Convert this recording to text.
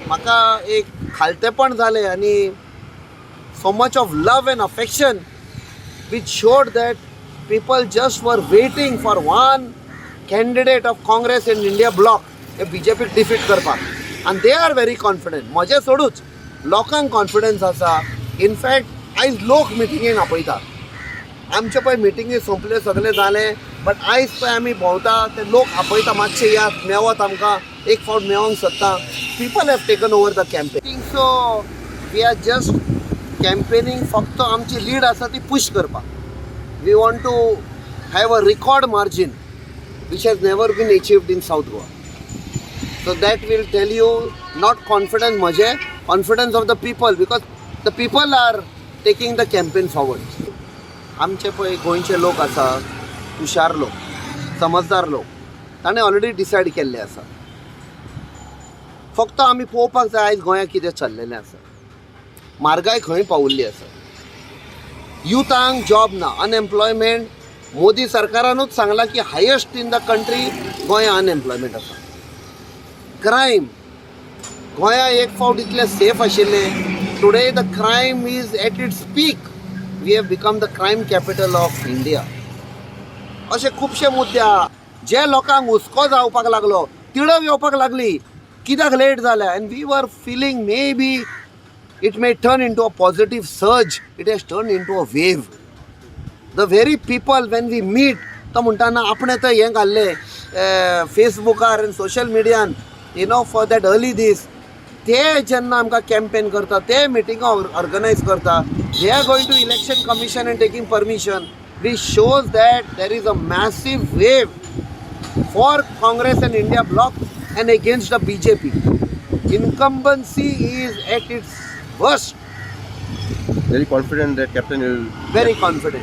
म्हाका एक खालतेपण जालें आनी so much of love and affection which showed that people just were waiting for one candidate of Congress and India bloc हे BJP defeat करपाक and they are very confident. म्हजें सोडूच लोकांक confidence आसा. In fact आयज लोक मिटिंगेक आपयता. आमचे पळय मिटिंगी सोंपले सगळें जालें बट आयज पळय आमी भोंवता ते लोक आपयता मातशे यात मेवत आमकां एक फावट मेवंक सोदता. People have taken over the campaign so we are just campaigning फक्त आमची लीड आसा ती पुश करपाक. We want to have a record margin which has never been achieved in South Goa. So that will tell you not confidence म्हजे confidence of the people because the people are taking the campaign forward. आमचे पळय गोंयचे लोक आसा हुशार लोक समजदार लोक ताणें ऑलरेडी डिसायड केल्ले आसा. फक्त आमी पळोवपाक जाय आयज गोंयांत कितें चल्लेलें आसा. म्हारगाय खंय पावुल्ली आसा. युथांक जॉब ना अनएम्प्लॉयमेंट मोदी सरकारानूच सांगला की highest in the country Goa unemployment आसा. क्रायम गोंया एक फावट इतलें सेफ आशिल्लें today the crime is at its peak. We have become the crime capital of India. अशे खुबशे मुद्दे आहा जे लोकांक हुस्को जावपाक लागलो तिडक येवपाक लागली कित्याक लेट जाल्या and we were feeling maybe it may turn into a positive surge. It has turned into a wave. The very people when we meet तो म्हणटाना आपणे थंय हें घाल्लें फेसबुकार आनी सोशल मिडियान फॉर दॅट अर्ली दीस ते जेन्ना आमकां कॅम्पेन करता ते मिटिंगां ऑर्गनायज करता they are going to election commission and taking permission which shows that there is a massive wave for Congress and India bloc and against the BJP. Incumbency is at its worst. Very confident that captain will. Very confident.